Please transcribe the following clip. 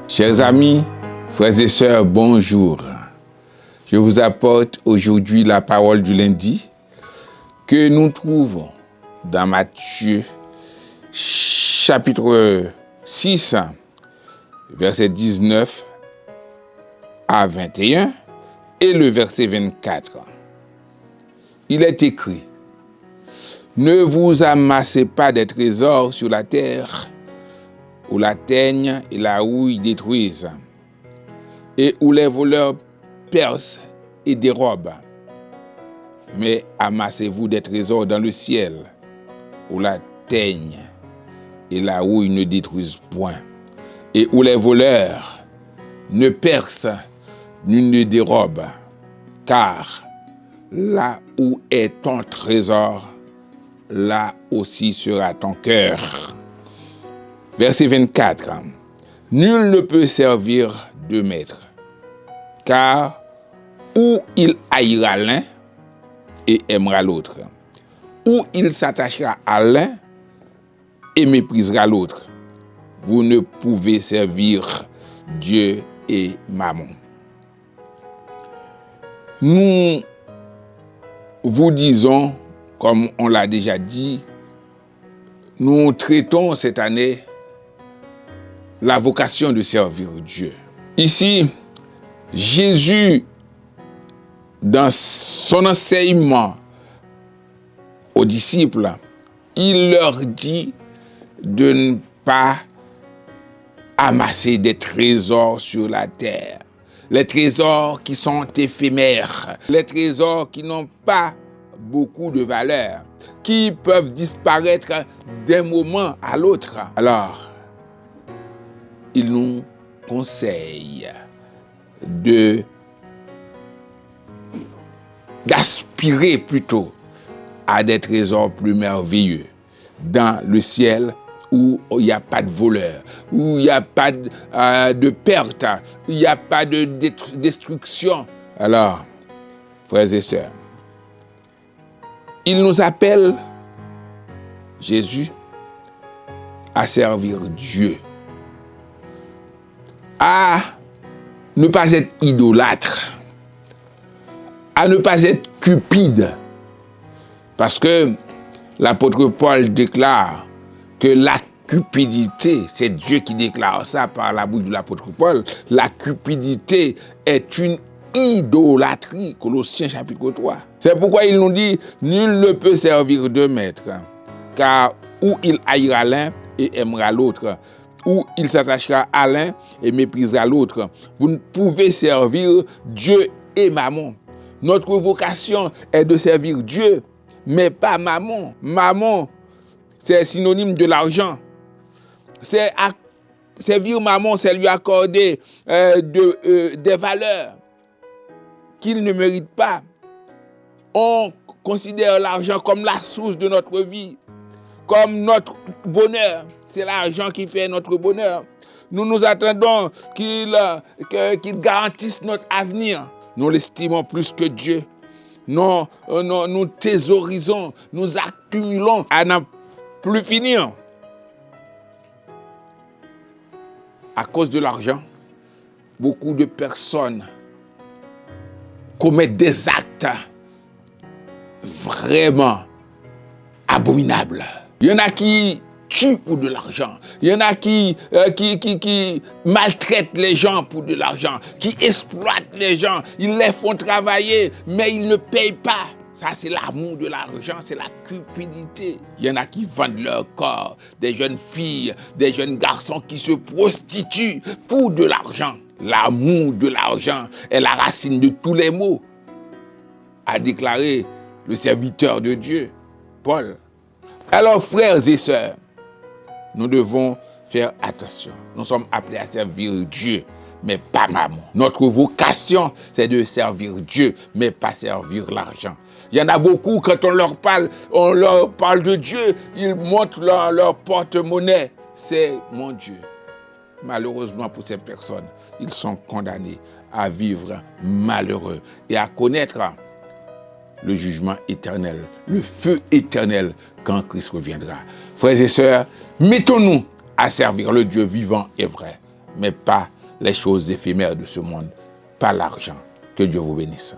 Chers amis, frères et sœurs, bonjour. Je vous apporte aujourd'hui la parole du lundi que nous trouvons dans Matthieu, chapitre 6, verset 19 à 21 et le verset 24. Il est écrit: Ne vous amassez pas des trésors sur la terre, où la teigne et la houille détruisent, et où les voleurs percent et dérobent. Mais amassez-vous des trésors dans le ciel, où la teigne et la houille ne détruisent point, et où les voleurs ne percent ni ne dérobent. Car là où est ton trésor, là aussi sera ton cœur. Verset 24. Nul ne peut servir deux maîtres, car ou il haïra l'un et aimera l'autre, ou il s'attachera à l'un et méprisera l'autre. Vous ne pouvez servir Dieu et Mammon. Nous vous disons, comme on l'a déjà dit, nous traitons cette année la vocation de servir Dieu. Ici, Jésus, dans son enseignement aux disciples, il leur dit de ne pas amasser des trésors sur la terre. Les trésors qui sont éphémères, les trésors qui n'ont pas beaucoup de valeur, qui peuvent disparaître d'un moment à l'autre. Alors, il nous conseille d'aspirer plutôt à des trésors plus merveilleux dans le ciel, où il n'y a pas de voleurs, où il n'y a pas de perte, il n'y a pas de destruction. Alors, frères et sœurs, il nous appelle, Jésus, à servir Dieu, à ne pas être idolâtre, à ne pas être cupide. Parce que l'apôtre Paul déclare que la cupidité, c'est Dieu qui déclare ça par la bouche de l'apôtre Paul, la cupidité est une idolâtrie. Colossiens chapitre 3. C'est pourquoi il nous dit, nul ne peut servir deux maîtres, car ou il haïra l'un et aimera l'autre, ou il s'attachera à l'un et méprisera l'autre. Vous ne pouvez servir Dieu et Mammon. Notre vocation est de servir Dieu, mais pas Mammon. Mammon, c'est synonyme de l'argent. Servir Mammon, c'est lui accorder des valeurs qu'il ne mérite pas. On considère l'argent comme la source de notre vie, comme notre bonheur. C'est l'argent qui fait notre bonheur. Nous nous attendons qu'il garantisse notre avenir. Nous l'estimons plus que Dieu. Nous thésaurisons, nous accumulons à n'en plus finir. À cause de l'argent, beaucoup de personnes commettent des actes vraiment abominables. Il y en a qui tuent pour de l'argent. Il y en a qui maltraitent les gens pour de l'argent, qui exploitent les gens. Ils les font travailler, mais ils ne payent pas. Ça, c'est l'amour de l'argent, c'est la cupidité. Il y en a qui vendent leur corps, des jeunes filles, des jeunes garçons qui se prostituent pour de l'argent. L'amour de l'argent est la racine de tous les maux, a déclaré le serviteur de Dieu, Paul. Alors, frères et sœurs, nous devons faire attention. Nous sommes appelés à servir Dieu, mais pas Mammon. Notre vocation, c'est de servir Dieu, mais pas servir l'argent. Il y en a beaucoup, quand on leur parle de Dieu, ils montrent leur porte-monnaie. C'est mon Dieu. Malheureusement pour ces personnes, ils sont condamnés à vivre malheureux et à connaître le jugement éternel, le feu éternel quand Christ reviendra. Frères et sœurs, mettons-nous à servir le Dieu vivant et vrai, mais pas les choses éphémères de ce monde, pas l'argent. Que Dieu vous bénisse.